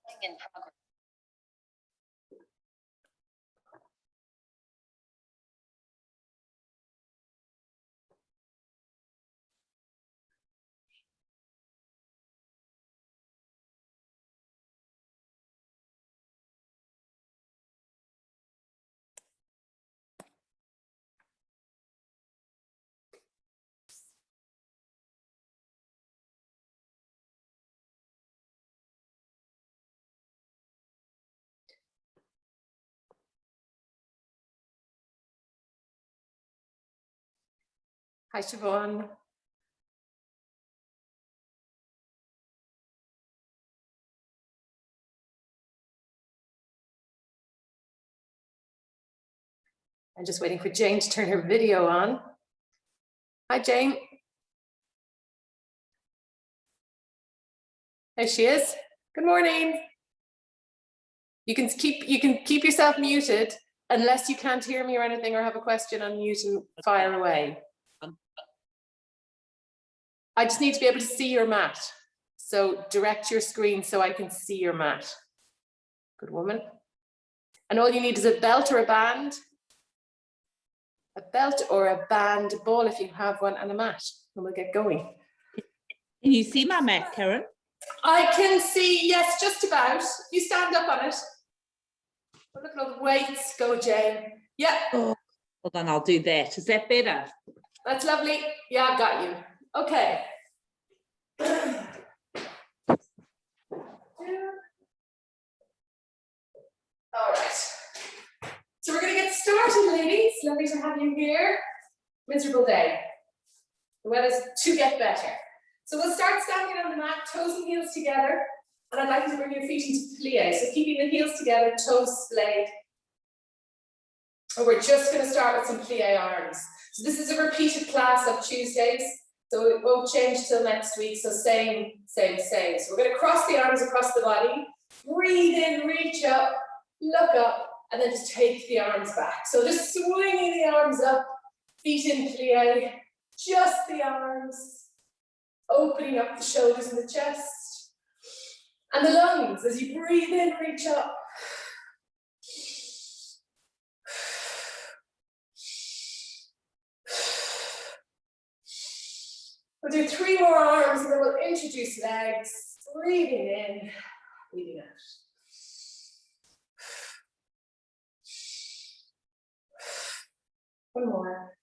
In progress. Hi, Siobhan. I'm just waiting for Jane to turn her video on. Hi, Jane. There she is. Good morning. You can keep yourself muted unless you can't hear me or anything or have a question, unmute and fire away. I just need to be able to see your mat. So direct your screen so I can see your mat. Good woman. And all you need is a belt or a band. A belt or a band ball if you have one, and a mat, and we'll get going. Can you see my mat, Karen? I can see, yes, just about. You stand up on it. Oh, look at all the weights. Go, Jane. Yeah. Oh, hold on, I'll do that. Is that better? That's lovely. Yeah, I've got you. Okay. All right. So we're going to get started, ladies. Lovely to have you here. Miserable day. The weather's to get better. So we'll start standing on the mat, toes and heels together. And I'd like you to bring your feet into plie. So keeping the heels together, toes splayed. And we're just going to start with some plie arms. So this is a repeated class of Tuesdays. So it won't change till next week. So same. So we're going to cross the arms across the body. Breathe in, reach up, look up. And then just take the arms back. So just swinging the arms up, feet in plie, just the arms, opening up the shoulders and the chest. And the lungs, as you breathe in, reach up. We'll do 3 more arms and then we'll introduce legs, breathing in, breathing out. One more.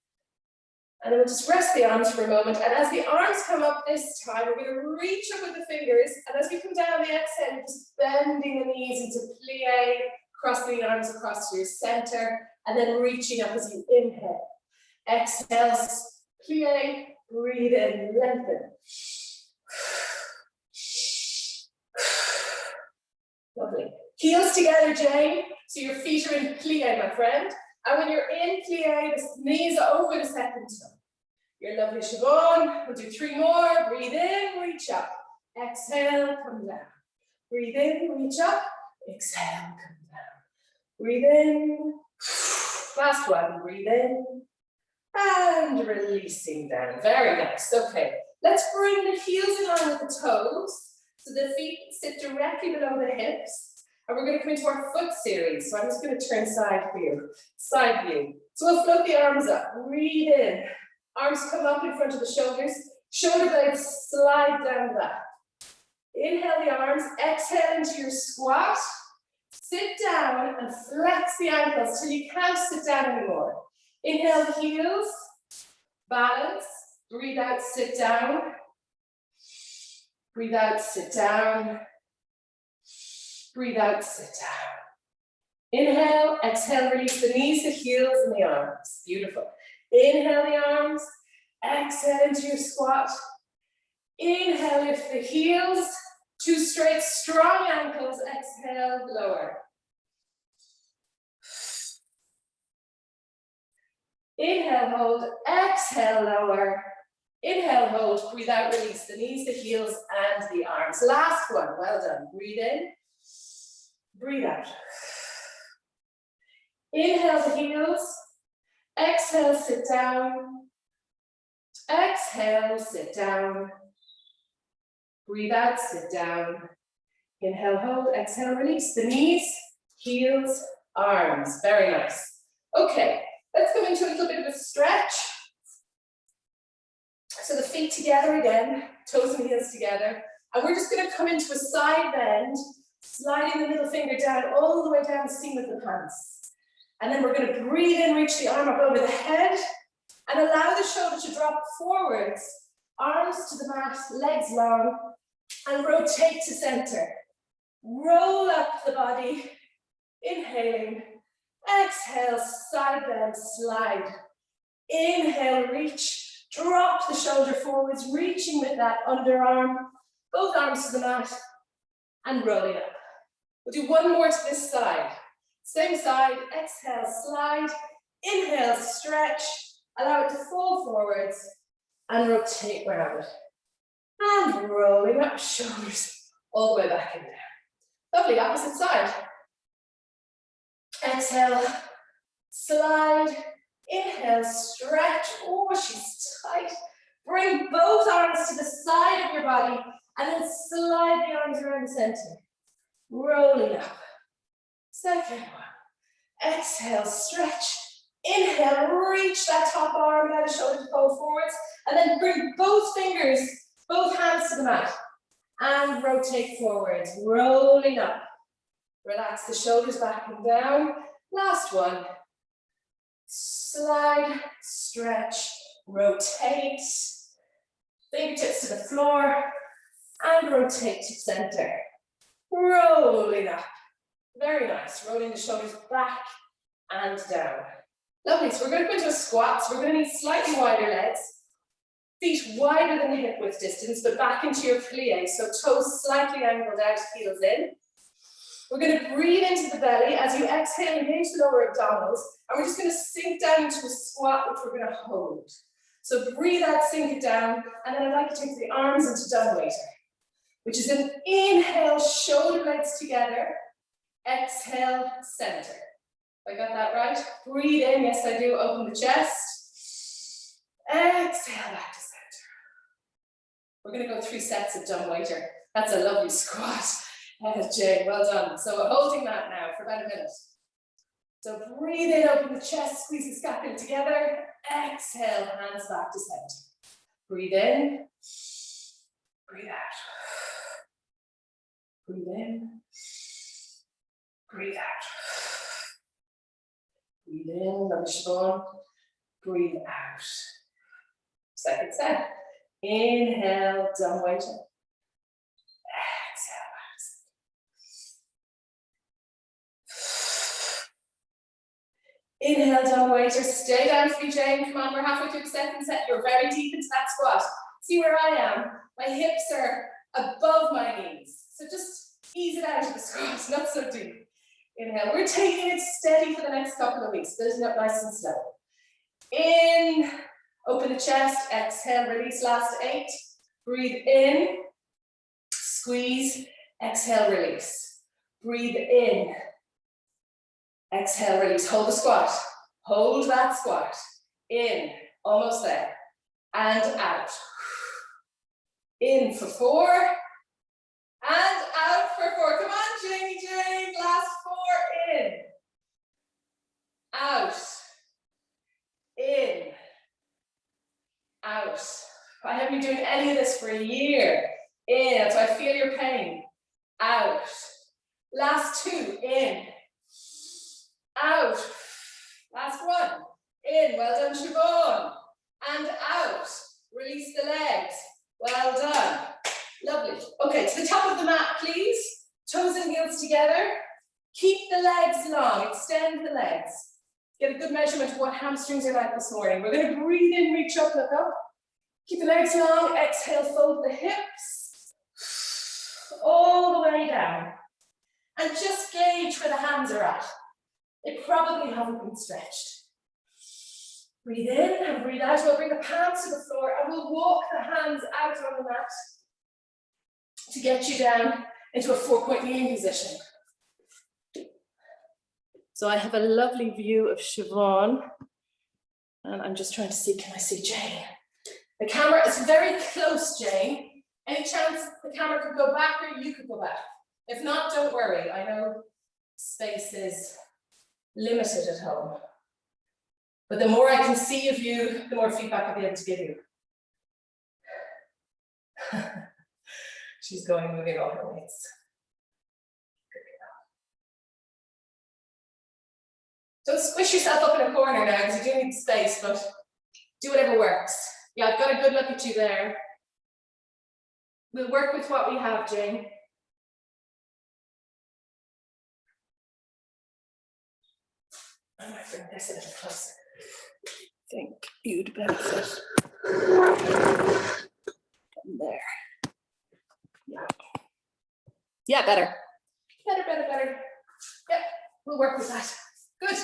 And then we'll just rest the arms for a moment. And as the arms come up this time, we're going to reach up with the fingers. And as we come down the exhale, we're just bending the knees into plie, crossing the arms across to your center, and then reaching up as you inhale. Exhale, plie, breathe in, lengthen. Lovely. Heels together, Jane. So your feet are in plie, my friend. And when you're in plie, the knees are over the second toe. You're lovely, Siobhan. We'll do 3 more. Breathe in, reach up. Exhale, come down. Breathe in, reach up. Exhale, come down. Breathe in. Last one. Breathe in. And releasing down. Very nice. Okay. Let's bring the heels in line with the toes. So the feet sit directly below the hips. And we're going to come into our foot series. So I'm just going to turn side view. Side view. So we'll float the arms up. Breathe in. Arms come up in front of the shoulders. Shoulder blades slide down the back. Inhale the arms. Exhale into your squat. Sit down and flex the ankles till you can't sit down anymore. Inhale the heels. Balance. Breathe out, sit down. Breathe out, sit down. Breathe out, sit down. Inhale, exhale, release the knees, the heels, and the arms. Beautiful. Inhale the arms. Exhale into your squat. Inhale, lift the heels. 2 straight, strong ankles. Exhale, lower. Inhale, hold. Exhale, lower. Inhale, hold. Breathe out, release the knees, the heels, and the arms. Last one. Well done. Breathe in. Breathe out. Inhale the heels. Exhale, sit down. Exhale, sit down. Breathe out, sit down. Inhale, hold, exhale, release. The knees, heels, arms. Very nice. Okay, let's go into a little bit of a stretch. So the feet together again, toes and heels together. And we're just going to come into a side bend, sliding the middle finger down all the way down the seam of the pants. And then we're going to breathe in, reach the arm up over the head, and allow the shoulder to drop forwards, arms to the mat, legs long, and rotate to center. Roll up the body, inhaling, exhale, side bend, slide. Inhale, reach, drop the shoulder forwards, reaching with that underarm, both arms to the mat, and rolling up. We'll do one more to this side. Same side, exhale, slide, inhale, stretch, allow it to fall forwards, and rotate round. And rolling up, shoulders all the way back and down. Lovely, opposite side. Exhale, slide, inhale, stretch. Oh, she's tight. Bring both arms to the side of your body and then slide the arms around the center. Rolling up. Second one. Exhale, stretch. Inhale, reach that top arm, allow the shoulder to fold forwards, and then bring both fingers, both hands to the mat. And rotate forwards, rolling up. Relax the shoulders back and down. Last one. Slide, stretch, rotate. Fingertips to the floor and rotate to center. Rolling up. Very nice. Rolling the shoulders back and down. Lovely. So we're going to go into a squat. So we're going to need slightly wider legs. Feet wider than the hip width distance, but back into your plie. So toes slightly angled out, heels in. We're going to breathe into the belly as you exhale, engage the lower abdominals, and we're just going to sink down into a squat, which we're going to hold. So breathe out, sink it down, and then I'd like you to take the arms into dumbwaiter, which is an inhale, shoulder blades together, exhale, center. I got that right? Breathe in, yes I do, open the chest. Exhale back to center. We're going to go 3 sets of dumbwaiter. That's a lovely squat. Jane, well done. So we're holding that now for about a minute. So breathe in, open the chest, squeeze the scapula together. Exhale, hands back to center. Breathe in, breathe out. Breathe in, breathe out. Breathe in, lovely Siobhan. Breathe out. Second set. Inhale, dumbwaiter. Inhale, dumbwaiter, stay down for you, Jane. Come on, we're halfway through the second set. You're very deep into that squat. See where I am? My hips are above my knees. So just ease it out of the squat, not so deep. Inhale, we're taking it steady for the next couple of weeks. Building up nice and slow. In, open the chest, exhale, release, last 8. Breathe in, squeeze, exhale, release. Breathe in. Exhale, release, hold the squat. Hold that squat. In, almost there. And out. In for 4. And out for 4. Come on, Jamie Jane. Last 4, in. Out. In. Out. I haven't been doing any of this for a year. In, so I feel your pain. Out. Last 2, in. Out. Last 1. In. Well done, Siobhan. And out. Release the legs. Well done. Lovely. Okay, to the top of the mat, please. Toes and heels together. Keep the legs long. Extend the legs. Get a good measurement of what hamstrings are like this morning. We're going to breathe in, reach up, look up. Keep the legs long. Exhale, fold the hips. All the way down. And just gauge where the hands are at. They probably haven't been stretched. Breathe in and breathe out. We'll bring the palms to the floor and we'll walk the hands out on the mat to get you down into a 4-point kneeling position. So I have a lovely view of Siobhan and I'm just trying to see, can I see Jane? The camera is very close, Jane. Any chance the camera could go back or you could go back? If not, don't worry. I know space is limited at home. But the more I can see of you, the more feedback I'll be able to give you. She's going, moving all her weights. Don't squish yourself up in a corner now because you do need space, but do whatever works. Yeah, I've got a good look at you there. We'll work with what we have, Jane. I might bring this a little closer. I think you'd benefit. There. Yeah. Yeah, better. Better. Yep, we'll work with that. Good.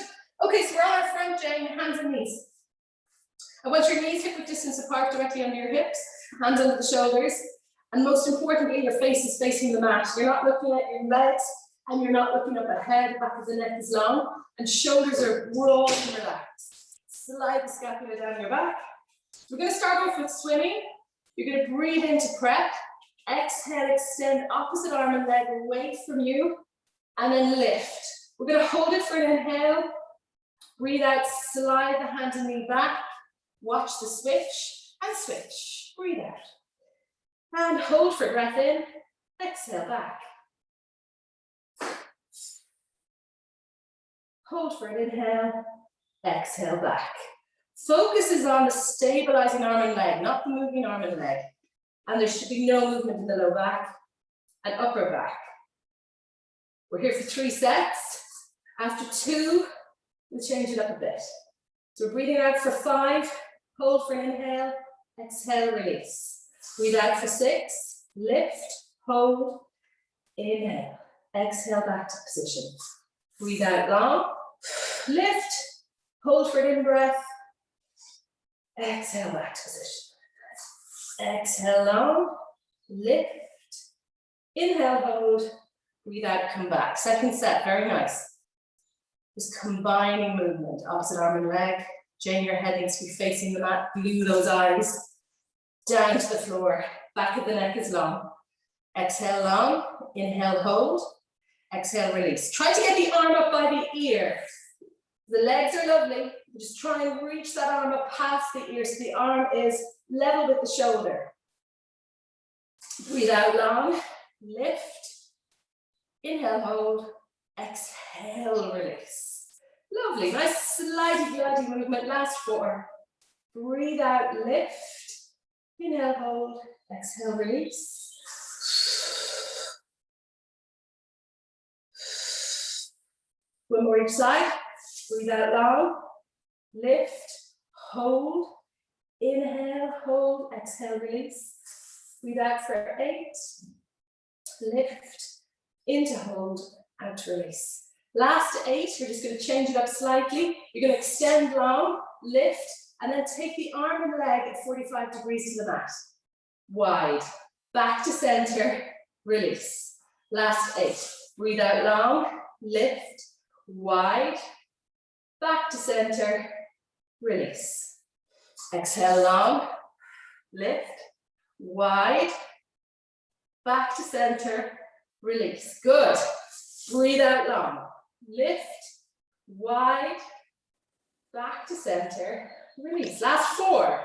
Okay, so we're on our front, Jane, hands and knees. I want your knees hip width distance apart directly under your hips, hands under the shoulders, and most importantly, your face is facing the mat. You're not looking at your legs, and you're not looking up ahead, back of the neck is long, and shoulders are broad and relaxed. Slide the scapula down your back. We're going to start off with swimming. You're going to breathe into prep. Exhale, extend opposite arm and leg away from you, and then lift. We're going to hold it for an inhale. Breathe out, slide the hand and knee back. Watch the switch, and switch. Breathe out. And hold for breath in. Exhale back. Hold for an inhale. Exhale back. Focus is on the stabilizing arm and leg, not the moving arm and leg. And there should be no movement in the low back and upper back. We're here for 3 sets. After 2, we'll change it up a bit. So we're breathing out for 5, hold for an inhale, exhale, release. Breathe out for 6, lift, hold, inhale, exhale back to position. Breathe out long, lift, hold for an in-breath, exhale back to position. Exhale long, lift, inhale, hold, breathe out, come back. Second set, very nice. Just combining movement, opposite arm and leg. Jane, your head needs to be facing the mat, glue those eyes, down to the floor, back of the neck is long. Exhale long, inhale, hold, exhale, release. Try to get the arm up by the ear. The legs are lovely, just try and reach that arm up past the ear so the arm is level with the shoulder. Breathe out long, lift, inhale, hold, exhale, release. Lovely, nice slidey glidey movement, last 4. Breathe out, lift, inhale, hold, exhale, release. One more each side. Breathe out long, lift, hold, inhale, hold, exhale, release. Breathe out for 8, lift, into hold, out to release. Last 8, we're just going to change it up slightly. You're going to extend long, lift, and then take the arm and leg at 45 degrees to the mat. Wide, back to center, release. Last 8, breathe out long, lift, wide, back to center, release. Exhale long, lift, wide, back to center, release. Good. Breathe out long, lift, wide, back to center, release. Last 4.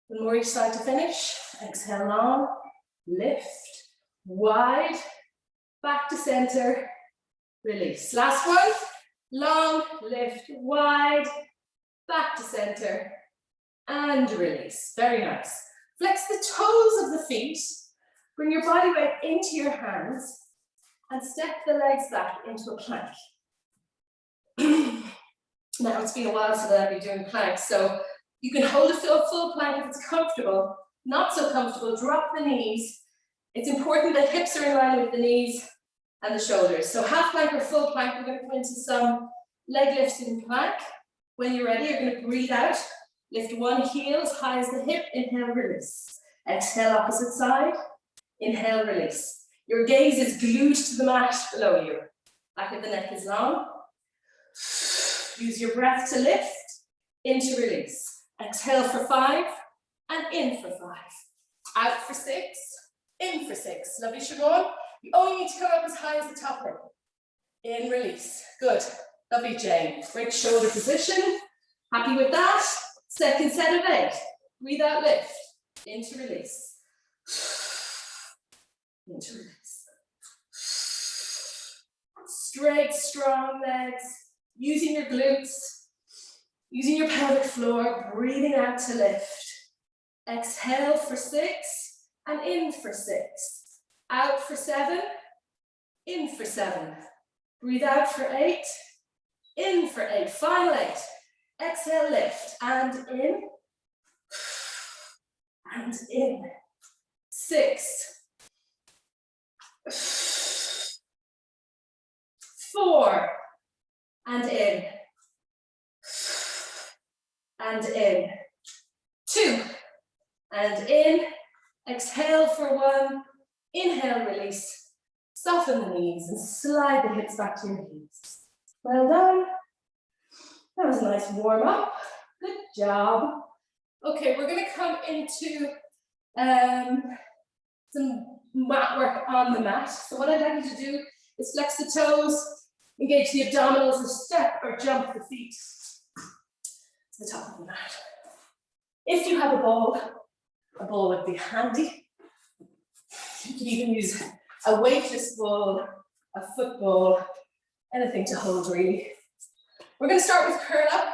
One more each side to finish. Exhale long, lift, wide, back to center, release. Last one. Long, lift, wide, back to center, and release. Very nice. Flex the toes of the feet. Bring your body weight into your hands and step the legs back into a plank. Now it's been a while since I've been doing planks, so you can hold a full plank if it's comfortable. Not so comfortable, drop the knees. It's important that hips are in line with the knees and the shoulders. So half plank or full plank, we're going to go into some leg lifts in plank. When you're ready, you're going to breathe out. Lift one heel as high as the hip, inhale, release. Exhale, opposite side, inhale, release. Your gaze is glued to the mat below you. Back of the neck is long. Use your breath to lift, into release. Exhale for 5 and in for 5. Out for 6, in for 6. Lovely, Siobhan. You only need to come up as high as the top hip. In, release. Good. Lovely, Jane. Great shoulder position. Happy with that? Second set of 8. Breathe out, lift. Into release. Into release. Straight, strong legs. Using your glutes. Using your pelvic floor. Breathing out to lift. Exhale for 6 and in for 6. Out for 7. In for 7. Breathe out for 8. In for 8. Final 8. Exhale, lift and in. And in. 6. 4. And in. And in. 2. And in. Exhale for 1. Inhale, release. Soften the knees and slide the hips back to your heels. Well done. That was a nice warm up. Good job. Okay, we're going to come into some mat work on the mat. So what I'd like you to do is flex the toes, engage the abdominals, and step or jump the feet to the top of the mat. If you have a ball would be handy. You can even use a weightless ball, a football, anything to hold really. We're going to start with curl up.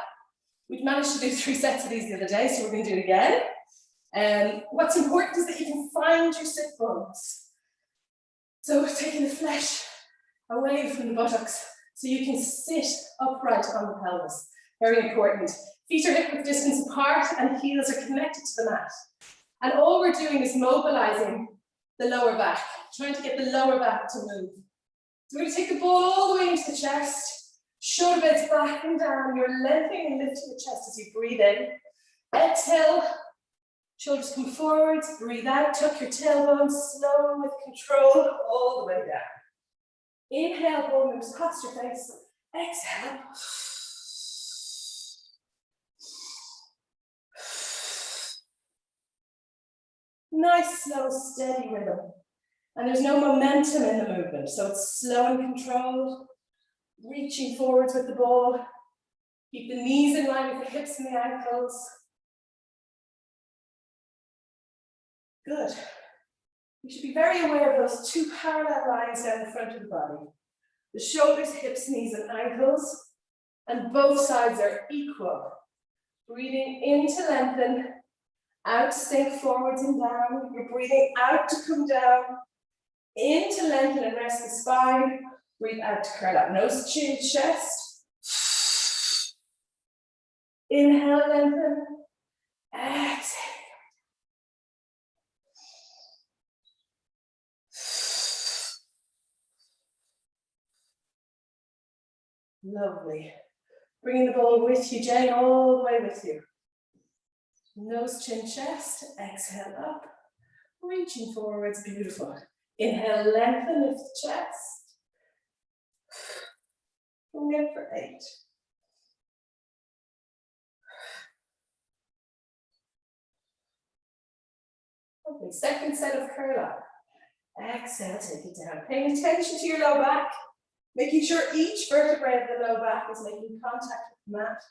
We've managed to do 3 sets of these the other day, so we're going to do it again. What's important is that you can find your sit bones. So taking the flesh away from the buttocks so you can sit upright on the pelvis. Very important. Feet are hip width distance apart and heels are connected to the mat. And all we're doing is mobilizing the lower back, trying to get the lower back to move. So we're going to take the ball all the way into the chest, shoulder blades back and down. You're lengthening and lifting the chest as you breathe in. Exhale, shoulders come forward, breathe out, tuck your tailbone, slow with control, all the way down. Inhale, ball moves past your face. Exhale. Nice, slow, steady rhythm. And there's no momentum in the movement, so it's slow and controlled. Reaching forwards with the ball. Keep the knees in line with the hips and the ankles. Good. You should be very aware of those 2 parallel lines down the front of the body. The shoulders, hips, knees, and ankles. And both sides are equal. Breathing in to lengthen. Out to sink forwards and down. You're breathing out to come down. In to lengthen and rest the spine. Breathe out to curl up. Nose, chin, chest. Inhale, lengthen. Exhale. Lovely. Bringing the ball with you, Jane, all the way with you. Nose, chin, chest. Exhale up. Reaching forwards. Beautiful. Inhale, lengthen, lift the chest. Bring in for 8. Lovely. Second set of curl up. Exhale, take it down. Paying attention to your low back. Making sure each vertebrae of the low back is making contact with the mat.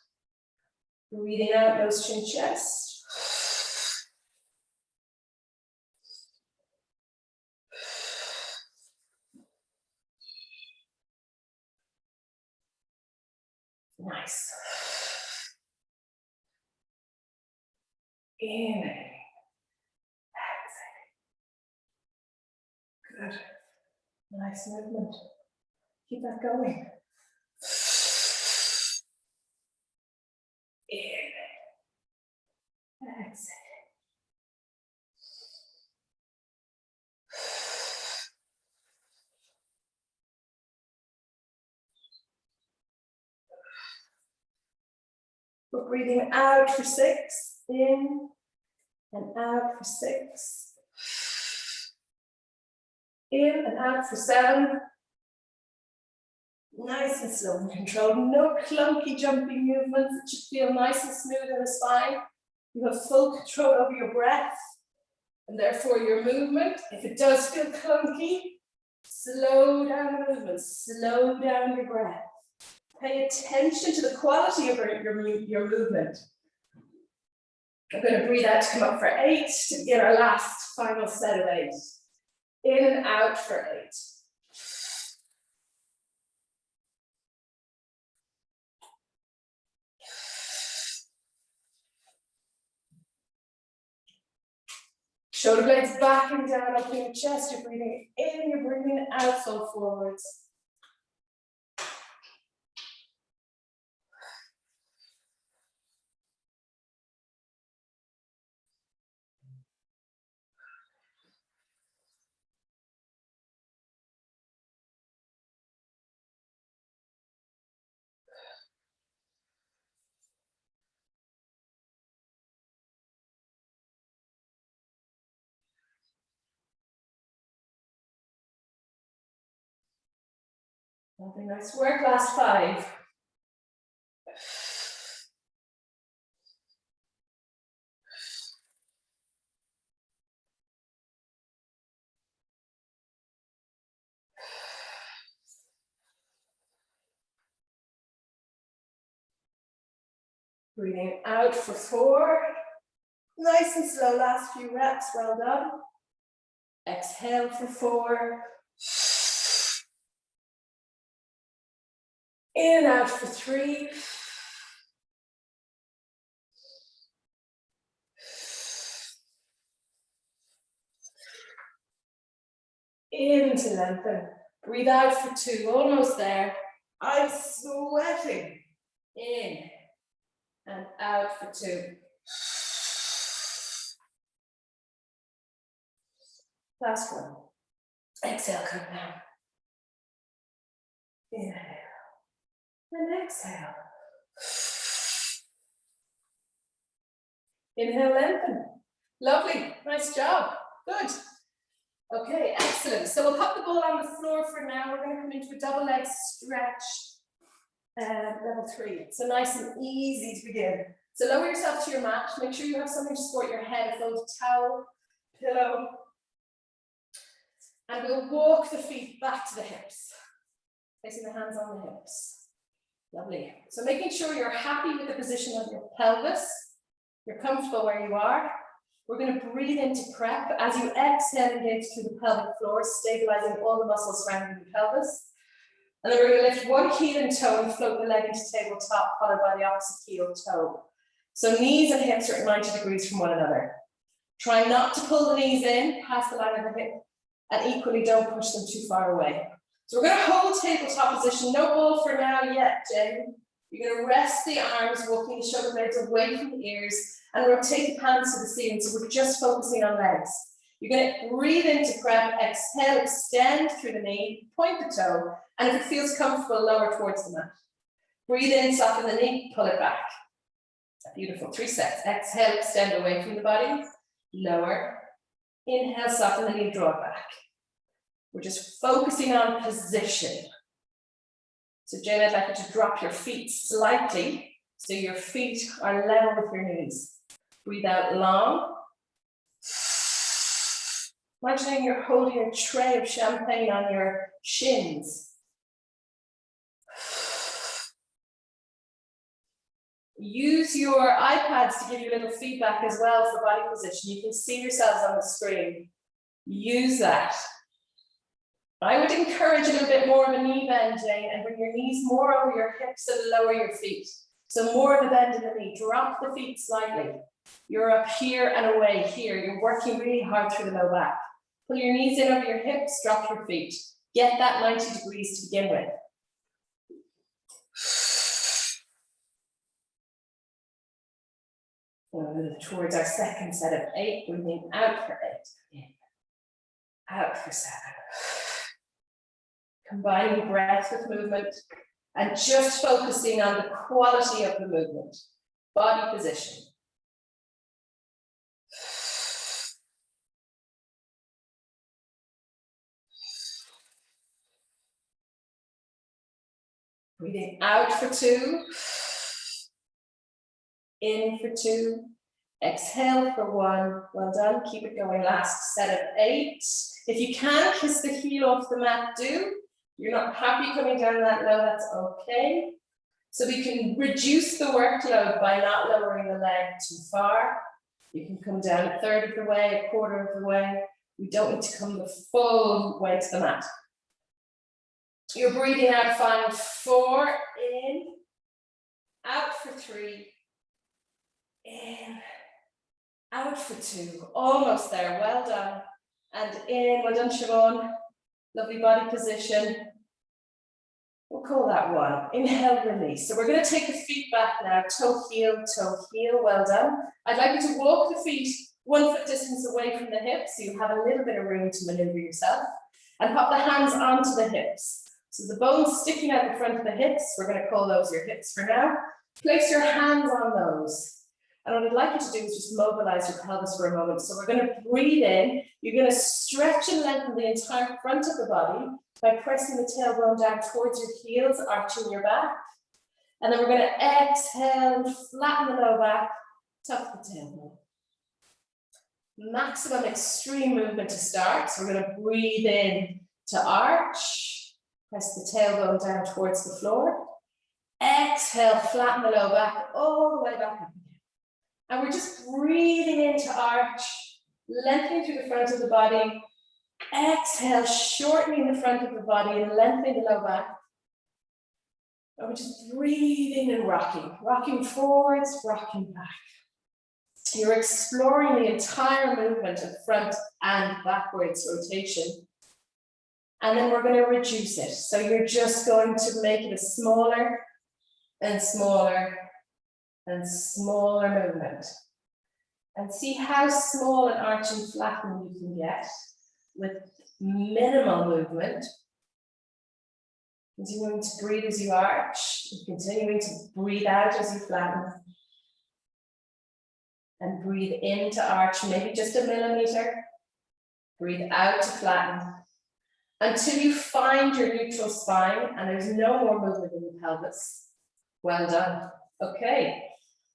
Breathing out, nose, chin, chest. Nice. Inhale. Exhale. Good. Nice movement. Keep that going. Inhale. Exhale. We're breathing out for 6, in and out for 6. In and out for 7. Nice and slow and controlled. No clunky jumping movements. It should feel nice and smooth in the spine. You have full control over your breath and therefore your movement. If it does feel clunky, slow down the movement, slow down your breath. Pay attention to the quality of your movement. I'm going to breathe out to come up for 8 to begin our last final set of 8. In and out for 8. Shoulder blades back and down, opening your chest. You're breathing in, you're breathing out, fold forwards. Lovely, nice work, last 5. Breathing out for 4. Nice and slow, last few reps, well done. Exhale for 4. In and out for 3. In to lengthen. Breathe out for 2, almost there. I'm sweating. In and out for 2. Last one. Exhale, come down. Inhale. And exhale. Inhale, lengthen. Lovely. Nice job. Good. Okay, excellent. So we'll pop the ball on the floor for now. We're going to come into a double leg stretch. Level 3. So nice and easy to begin. So lower yourself to your mat. Make sure you have something to support your head. A folded towel, pillow. And we'll walk the feet back to the hips. Placing the hands on the hips. Lovely. So making sure you're happy with the position of your pelvis. You're comfortable where you are. We're going to breathe into prep. As you exhale, engage through the pelvic floor, stabilizing all the muscles surrounding the pelvis. And then we're going to lift one heel and toe and float the leg into tabletop, followed by the opposite heel toe. So knees and hips are at 90 degrees from one another. Try not to pull the knees in past the line of the hip, and equally don't push them too far away. So we're going to hold tabletop position. No ball for now yet, Jen. You're going to rest the arms, walking the shoulder blades away from the ears, and rotate the hands to the ceiling. So we're just focusing on legs. You're going to breathe into prep, exhale, extend through the knee, point the toe, and if it feels comfortable, lower towards the mat. Breathe in, soften the knee, pull it back. Beautiful. 3 sets. Exhale, extend away from the body, lower. Inhale, soften the knee, draw it back. We're just focusing on position. So Jane, I'd like you to drop your feet slightly so your feet are level with your knees. Breathe out long. Imagining you're holding a tray of champagne on your shins. Use your iPads to give you a little feedback as well for body position. You can see yourselves on the screen. Use that. I would encourage a little bit more of a knee bend, Jane, and bring your knees more over your hips and lower your feet. So more of a bend in the knee. Drop the feet slightly. You're up here and away here. You're working really hard through the low back. Pull your knees in over your hips, drop your feet. Get that 90 degrees to begin with. Towards our second set of 8, breathing out for 8, in, out for 7. Combining breath with movement and just focusing on the quality of the movement, body position. Breathing out for 2. In for 2. Exhale for 1. Well done. Keep it going. Last set of 8. If you can, kiss the heel off the mat, do. You're not happy coming down that low, that's okay. So we can reduce the workload by not lowering the leg too far. You can come down a third of the way, a quarter of the way. We don't need to come the full way to the mat. You're breathing out, find 4, in, out for 3, in, out for 2, almost there, well done. And in, well done Siobhan, lovely body position. We'll call that 1, inhale, release. So we're going to take the feet back now, toe, heel, well done. I'd like you to walk the feet 1 foot distance away from the hips, so you have a little bit of room to maneuver yourself. And pop the hands onto the hips. So the bones sticking out the front of the hips, we're going to call those your hips for now. Place your hands on those. And what I'd like you to do is just mobilize your pelvis for a moment. So we're going to breathe in. You're going to stretch and lengthen the entire front of the body by pressing the tailbone down towards your heels, arching your back. And then we're going to exhale and flatten the low back, tuck the tailbone. Maximum extreme movement to start. So we're going to breathe in to arch, press the tailbone down towards the floor. Exhale, flatten the low back, all the way back up again. And we're just breathing into arch, lengthening through the front of the body. Exhale, shortening the front of the body and lengthening the low back. And we're just breathing and rocking forwards, rocking back. You're exploring the entire movement of front and backwards rotation. And then we're going to reduce it. So you're just going to make it a smaller and smaller and smaller movement. And see how small and arch and flatten you can get with minimal movement. Continuing to breathe as you arch, continuing to breathe out as you flatten. And breathe in to arch, maybe just a millimeter. Breathe out to flatten. Until you find your neutral spine and there's no more movement in the pelvis. Well done. Okay.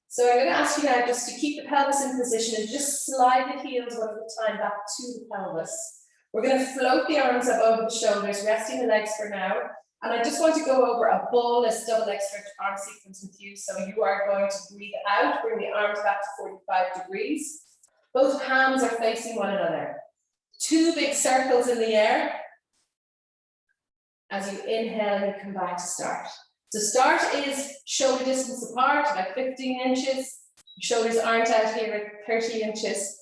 So I'm going to ask you now just to keep the pelvis in position and just slide the heels one at a time back to the pelvis. We're going to float the arms up over the shoulders, resting the legs for now. And I just want to go over a ballless double leg stretch arm sequence with you. So you are going to breathe out, bring the arms back to 45 degrees. Both hands are facing one another. 2 big circles in the air. As you inhale and you come back to start. So start is shoulder distance apart, about 15 inches. Your shoulders aren't out here at 30 inches.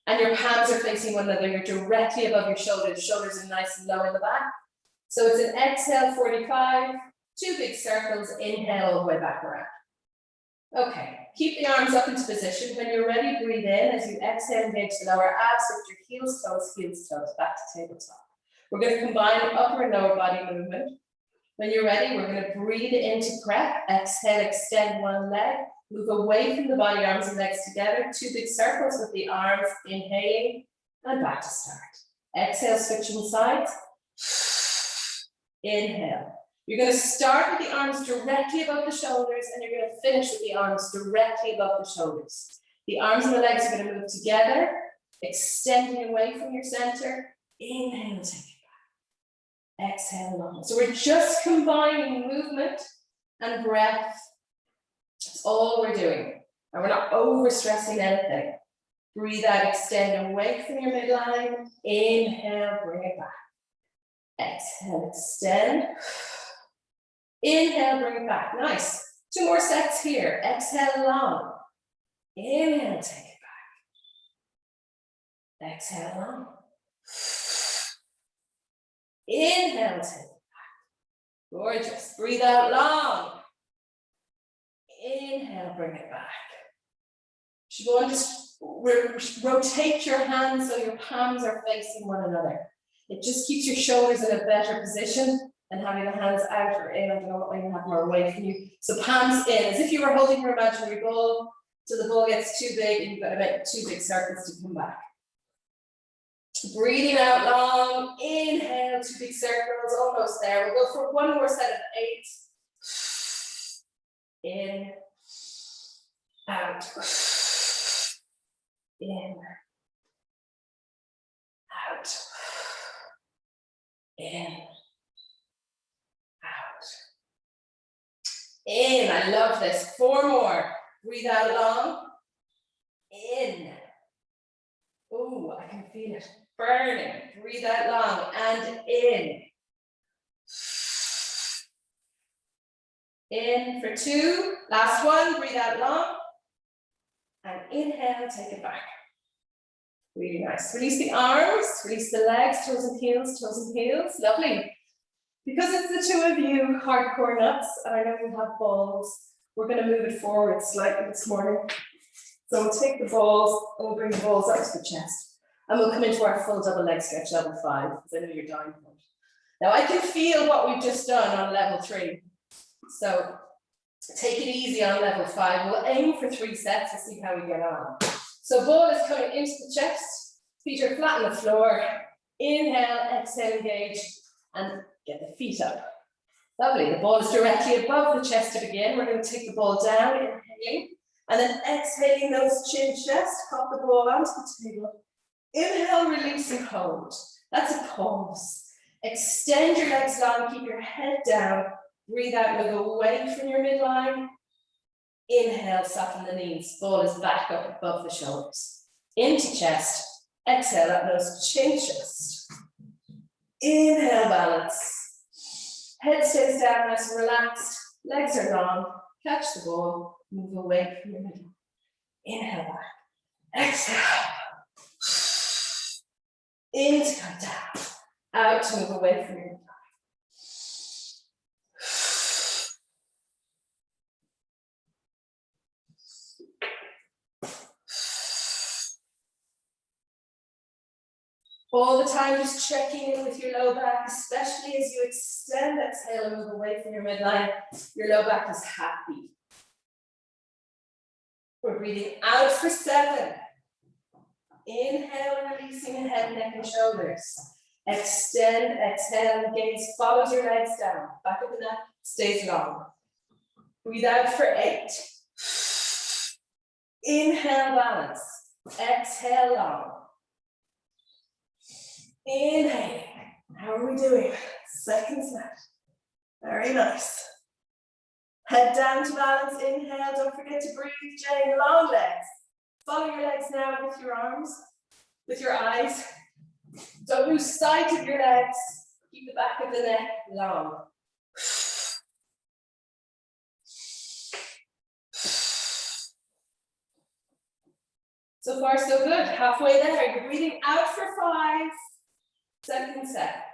And your palms are facing one another. You're directly above your shoulders. Shoulders are nice and low in the back. So it's an exhale 45, 2 big circles, inhale all the way back around. Okay, keep the arms up into position. When you're ready, breathe in. As you exhale, engage the lower abs, lift your heels, toes, back to tabletop. We're going to combine upper and lower body movement. When you're ready, we're going to breathe into prep. Exhale, extend one leg. Move away from the body, arms and legs together. 2 big circles with the arms, inhaling, and back to start. Exhale, switching sides. Inhale. You're going to start with the arms directly above the shoulders, and you're going to finish with the arms directly above the shoulders. The arms and the legs are going to move together, extending away from your center. Inhale, take it back. Exhale, long. So we're just combining movement and breath. That's all we're doing. And we're not overstressing anything. Breathe out, extend away from your midline. Inhale, bring it back. Exhale, extend. Inhale, bring it back. Nice. 2 more sets here. Exhale, long. Inhale, take it back. Exhale, long. Inhale, take it back. Gorgeous. Breathe out long. Inhale, bring it back. Siobhan, just rotate your hands so your palms are facing one another. It just keeps your shoulders in a better position than having the hands out or in. I don't know what way you have more away from you. So palms in, as if you were holding your imaginary ball till the ball gets too big and you've got to make 2 big circles to come back. Breathing out long, inhale, 2 big circles, almost there. We'll go for 1 more set of 8. In, out, in, out, in, out. In, I love this. 4 more. Breathe out long. In. Oh, I can feel it burning. Breathe out long and in. In for 2. Last one. Breathe out long. And inhale, take it back. Really nice. Release the arms, release the legs, toes and heels, toes and heels. Lovely. Because it's the 2 of you, hardcore nuts, and I know you have balls, we're going to move it forward slightly this morning. So we'll take the balls and we'll bring the balls up to the chest. And we'll come into our full double leg stretch, level 5, because I know you're dying for it. Now I can feel what we've just done on level 3. So take it easy on level 5. We'll aim for 3 sets to see how we get on. So ball is coming into the chest, feet are flat on the floor. Inhale, exhale, engage, and get the feet up. Lovely. The ball is directly above the chest to begin. We're going to take the ball down, inhaling, and then exhaling those chin chest, pop the ball onto the table. Inhale, release and hold. That's a pause. Extend your legs long, keep your head down. Breathe out, move away from your midline. Inhale, soften the knees. Ball is back up above the shoulders. Into chest. Exhale, up nose, chin chest. Inhale, balance. Head stays down, nice and relaxed. Legs are long. Catch the ball. Move away from your middle. Inhale back. Exhale. In to come down. Out to move away from your middle. All the time just checking in with your low back, especially as you extend, exhale and move away from your midline. Your low back is happy. We're breathing out for 7. Inhale, releasing head, neck, and shoulders. Extend, exhale, and gaze follows your legs down. Back of the neck stays long. Breathe out for 8. Inhale, balance. Exhale, long. Inhaling. How are we doing? Second set. Very nice. Head down to balance. Inhale. Don't forget to breathe, Jane. Long legs. Follow your legs now with your arms, with your eyes. Don't lose sight of your legs. Keep the back of the neck long. So far, so good. Halfway there. You're breathing out for 5. Second set.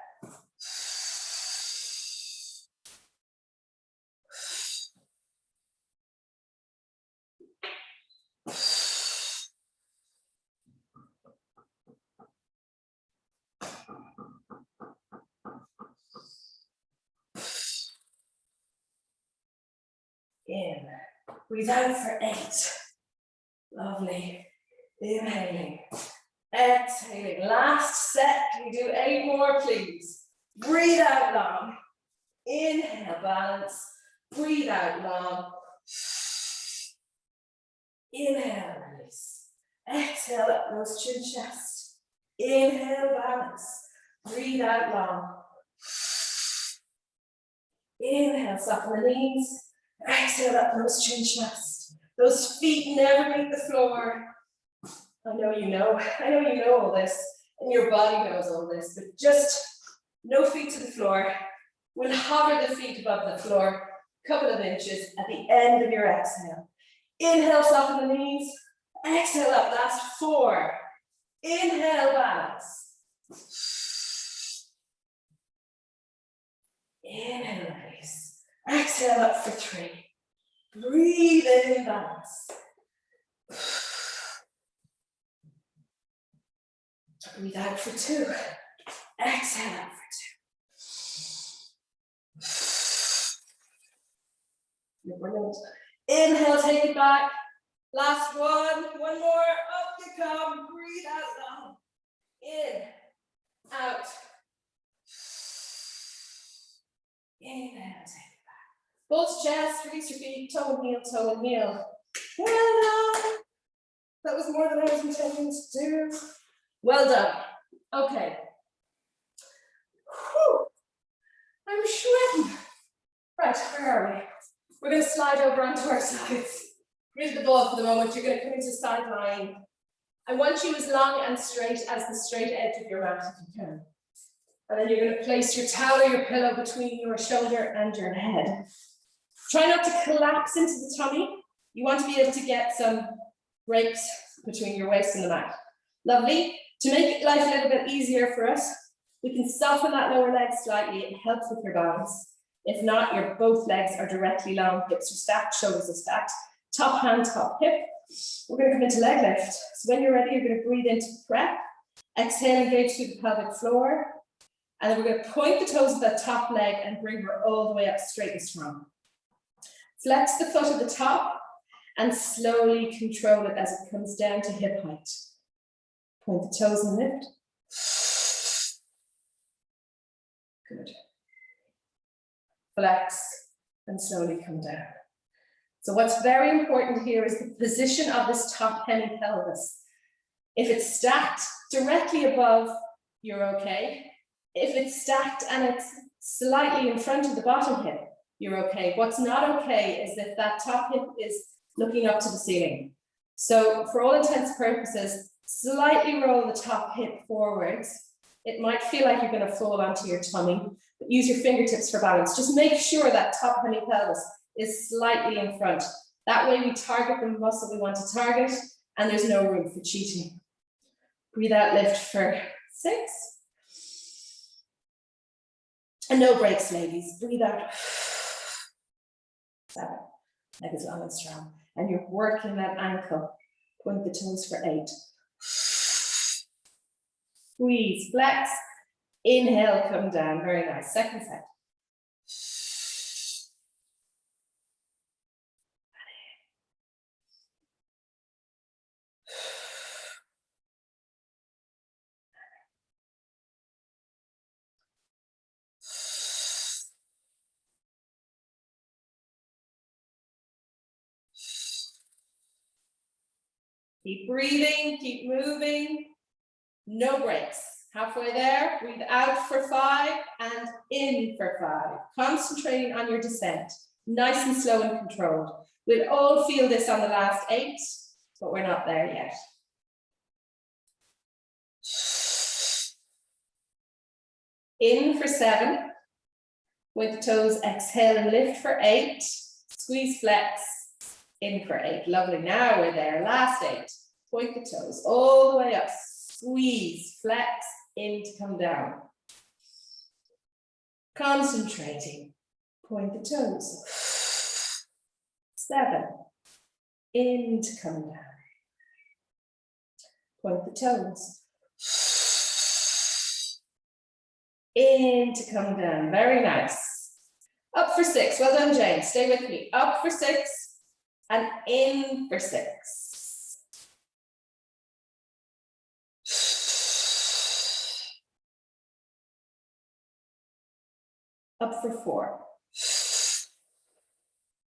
In. Breathe out for 8. Lovely. Inhaling. Exhaling. Last set. Can you do 8 more, please? Breathe out long. Inhale, balance. Breathe out long. Inhale, release. Exhale, up nose, chin, chest. Inhale, balance. Breathe out long. Inhale, soften the knees. Exhale, up nose, chin, chest. Those feet never meet the floor. I know you know all this, and your body knows all this, but just no feet to the floor. We'll hover the feet above the floor, a couple of inches at the end of your exhale. Inhale, soften the knees. Exhale up, last 4. Inhale, balance. Inhale, release. Exhale up for 3. Breathe in, balance. Breathe out for 2. Exhale out for 2. You're brilliant. Inhale, take it back. Last one. One more. Up you come. Breathe out long. In. Out. Inhale, take it back. Bulge chest, release your feet, toe and heel, toe and heel. Well done. That was more than I was intending to do. Well done. Okay. Whew. I'm sweating. Right, where are we? We're going to slide over onto our sides. Rid the ball for the moment. You're going to come into side lying. I want you as long and straight as the straight edge of your mat if you can. And then you're going to place your towel or your pillow between your shoulder and your head. Try not to collapse into the tummy. You want to be able to get some breaks between your waist and the mat. Lovely. To make life a little bit easier for us, we can soften that lower leg slightly. It helps with your balance. If not, your both legs are directly long, hips are stacked, shoulders are stacked. Top hand, top hip. We're going to come into leg lift. So when you're ready, you're going to breathe into prep. Exhale, engage through the pelvic floor. And then we're going to point the toes of that top leg and bring her all the way up straight and strong. Flex the foot at the top and slowly control it as it comes down to hip height. Point the toes and lift. Good. Flex and slowly come down. So what's very important here is the position of this top hemipelvis. If it's stacked directly above, you're okay. If it's stacked and it's slightly in front of the bottom hip, you're okay. What's not okay is if that top hip is looking up to the ceiling. So for all intents and purposes, slightly roll the top hip forwards. It might feel like you're going to fall onto your tummy, but use your fingertips for balance. Just make sure that top hemipelvis is slightly in front. That way we target the muscle we want to target and there's no room for cheating. Breathe out, lift for 6. And no breaks, ladies. Breathe out. 7. Leg is long and strong. And you're working that ankle. Point the toes for 8. Squeeze, flex. Inhale, come down. Very nice. Second set. Keep breathing, keep moving. No breaks. Halfway there, breathe out for 5 and in for 5. Concentrating on your descent. Nice and slow and controlled. We'll all feel this on the last 8, but we're not there yet. In for 7. With the toes, exhale and lift for 8. Squeeze, flex. In for 8. Lovely. Now we're there. Last 8. Point the toes all the way up. Squeeze, flex, in to come down. Concentrating. Point the toes. 7. In to come down. Point the toes. In to come down. Very nice. Up for 6. Well done, Jane. Stay with me. Up for 6 and in for 6. Up for 4.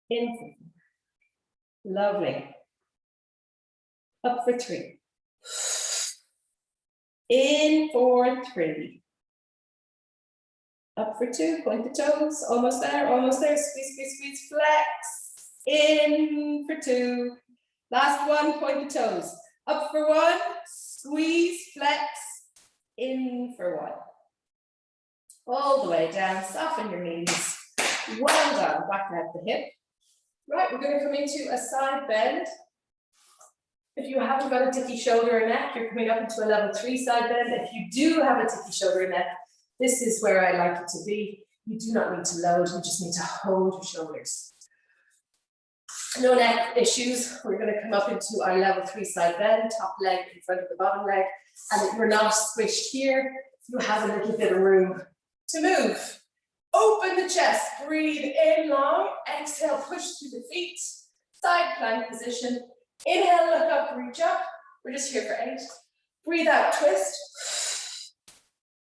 In for 4. Lovely. Up for 3. In for 3. Up for 2. Point the toes. Almost there. Almost there. Squeeze, squeeze, squeeze. Flex. In for 2. Last one. Point the toes. Up for 1. Squeeze. Flex. In for 1. All the way down, soften your knees. Well done, back out the hip. Right, we're going to come into a side bend. If you haven't got a dicky shoulder or neck, you're coming up into a level 3 side bend. If you do have a dicky shoulder or neck, this is where I like it to be. You do not need to load, you just need to hold your shoulders. No neck issues. We're going to come up into our level 3 side bend, top leg in front of the bottom leg. And if you're not squished here, you have a little bit of room to move. Open the chest, breathe in long, exhale, push through the feet, side plank position. Inhale, look up, reach up. We're just here for 8. Breathe out, twist.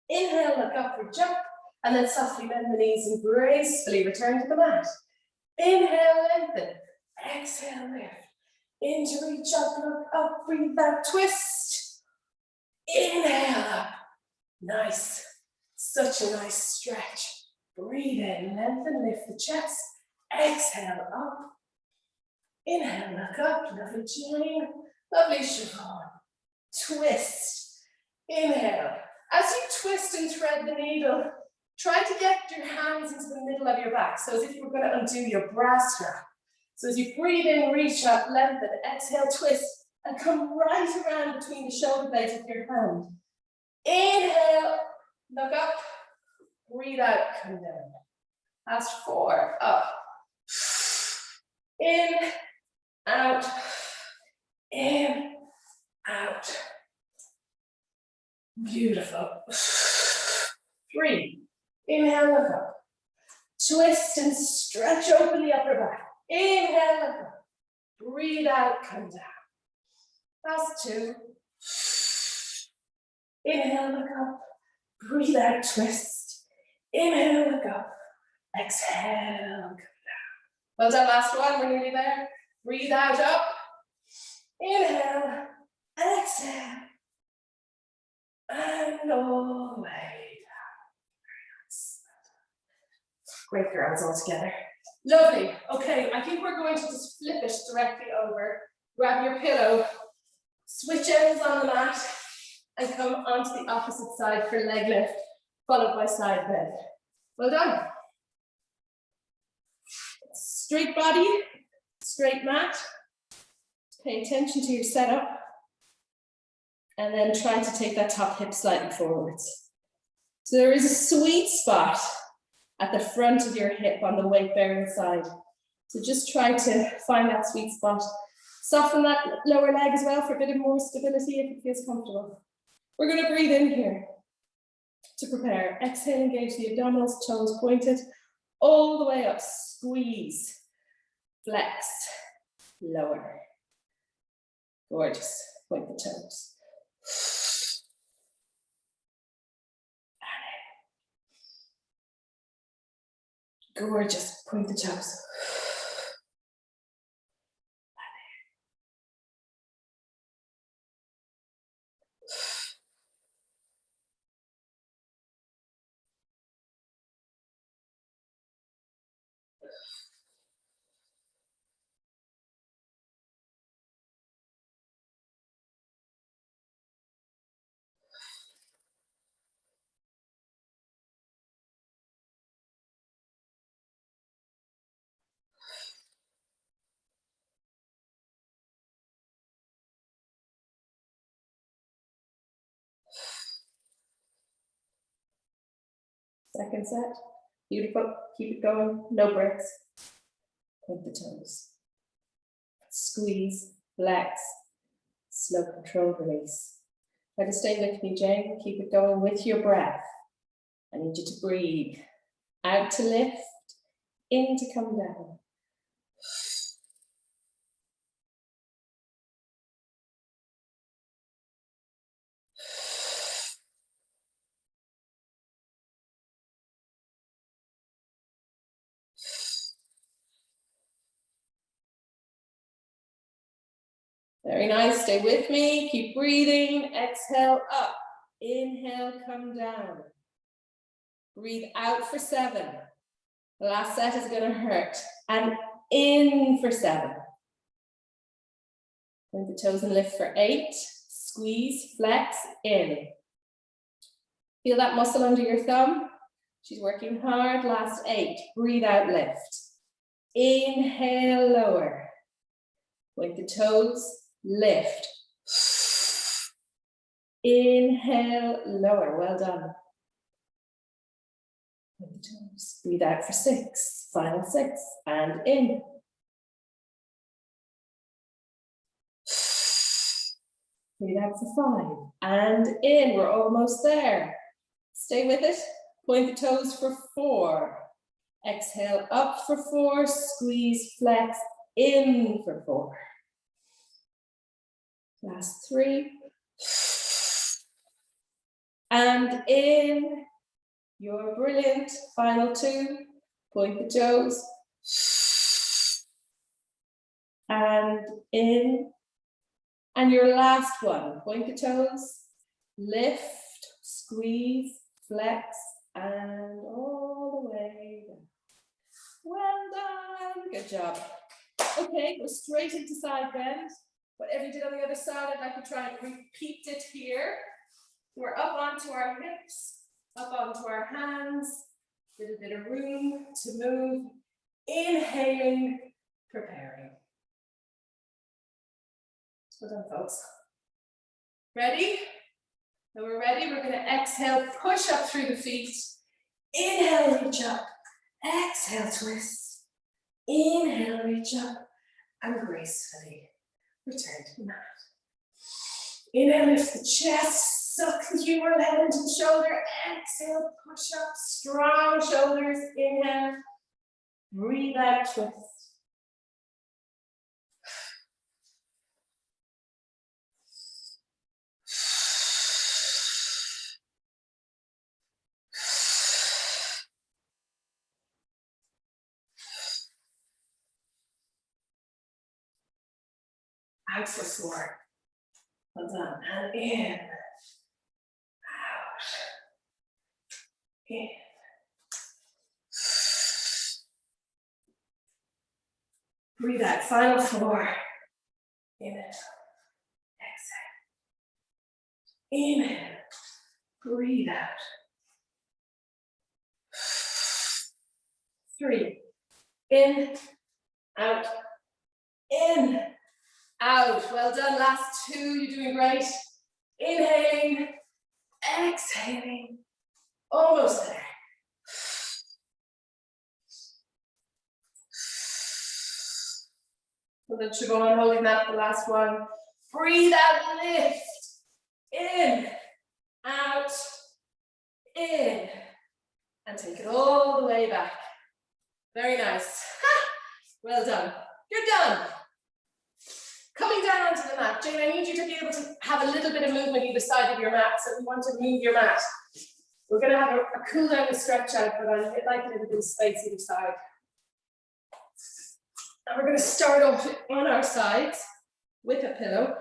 Inhale, look up, reach up, and then softly bend the knees and gracefully return to the mat. Inhale, lengthen. Exhale, lift. In to reach up, look up, breathe that twist. Inhale up. Nice. Such a nice stretch. Breathe in, lengthen, lift the chest. Exhale up. Inhale, look up. Lovely Jane. Lovely Siobhan. Twist. Inhale. As you twist and thread the needle, try to get your hands into the middle of your back. So as if you were going to undo your bra strap. So as you breathe in, reach up, lengthen, exhale, twist, and come right around between the shoulder blades with your hand. Inhale, look up, breathe out, come down. Last 4, up. In, out, in, out. Beautiful. 3, inhale, look up. Twist and stretch open the upper back. Inhale, look up. Breathe out, come down. Last 2. Inhale, look up. Breathe out, twist. Inhale, look up. Exhale, come down. Well done, last one, we're nearly there. Breathe out, up. Inhale, exhale. And all the way down. Very nice. Great girls all together. Lovely. Okay, I think we're going to just flip it directly over. Grab your pillow, switch ends on the mat, and come onto the opposite side for leg lift, followed by side bend. Well done. Straight body, straight mat. Pay attention to your setup. And then try to take that top hip slightly forwards. So there is a sweet spot at the front of your hip on the weight bearing side. So just try to find that sweet spot. Soften that lower leg as well for a bit of more stability if it feels comfortable. We're going to breathe in here to prepare. Exhale, engage the abdominals, toes pointed, all the way up. Squeeze, flex, lower. Gorgeous. Point the toes. Gorgeous. Point the toes. Second set. Beautiful. Keep it going. No breaks. Point the toes. Squeeze, flex, slow controlled release. Try to stay with me, Jane. Keep it going with your breath. I need you to breathe. Out to lift, in to come down. Very nice, stay with me, keep breathing, exhale up, inhale, come down. Breathe out for 7. The last set is gonna hurt. And in for 7. Point the toes and lift for 8. Squeeze, flex, in. Feel that muscle under your thumb? She's working hard, last 8. Breathe out, lift. Inhale, lower. Point the toes. Lift. Inhale, lower. Well done. Point the toes. Breathe out for 6. Final 6. And in. Breathe out for 5. And in. We're almost there. Stay with it. Point the toes for 4. Exhale up for 4. Squeeze, flex, in for 4. Last 3. And in. You're brilliant. Final 2. Point the toes. and in. And your last one, point the toes, lift, squeeze, flex, and all the way down. Well done, good job. Okay, go straight into side bend. Whatever you did on the other side, I'd like to try and repeat it here. We're up onto our hips, up onto our hands, little bit of room to move. Inhaling, preparing. Well done, folks. Ready? Now we're ready. We're going to exhale, push up through the feet. Inhale, reach up. Exhale, twist. Inhale, reach up. And gracefully return to the mat. Inhale, lift the chest. Suck the humeral head into the shoulder. Exhale, push up. Strong shoulders. Inhale. Breathe out, twist. Out for 4. Well done. And in. Out. In. Breathe out. Final 4. Inhale. Exhale. Inhale. Breathe out. 3. In. Out. In. Out. Well done. Last 2. You're doing great. Inhaling. Exhaling. Almost there. Well done, Siobhan. Holding that for the last one. Breathe out. Lift. In. Out. In. And take it all the way back. Very nice. Well done. You're done. Coming down onto the mat. Jane, I need you to be able to have a little bit of movement either side of your mat. So we want to move your mat. We're going to have a cool down and stretch out, but I'd like a little bit of space either side. And we're going to start off on our sides with a pillow.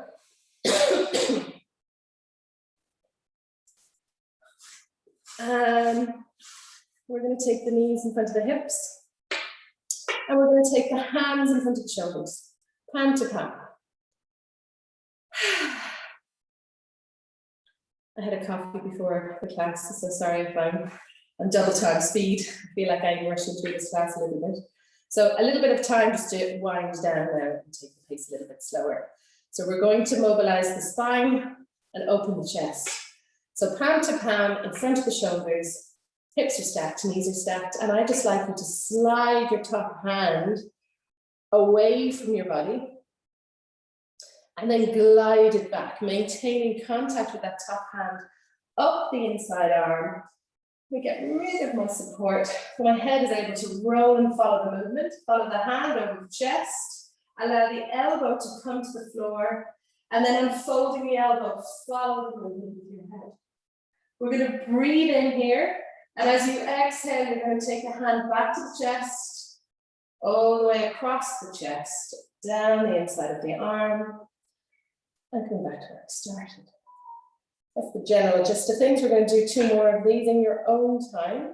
And we're going to take the knees in front of the hips. And we're going to take the hands in front of the shoulders. Palm to palm. I had a coffee before the class, so sorry if I'm on double time speed. I feel like I'm rushing through this class a little bit. So a little bit of time just to wind down now and take the pace a little bit slower. So we're going to mobilize the spine and open the chest. So palm to palm in front of the shoulders, hips are stacked, knees are stacked, and I just like you to slide your top hand away from your body and then glide it back, maintaining contact with that top hand up the inside arm. We get rid of my support, so my head is able to roll and follow the movement. Follow the hand over the chest, allow the elbow to come to the floor, and then unfolding the elbow, follow the movement with your head. We're going to breathe in here, and as you exhale, you're going to take the hand back to the chest, all the way across the chest, down the inside of the arm, and come back to where it started. That's the general gist of things. We're going to do 2 more of these in your own time.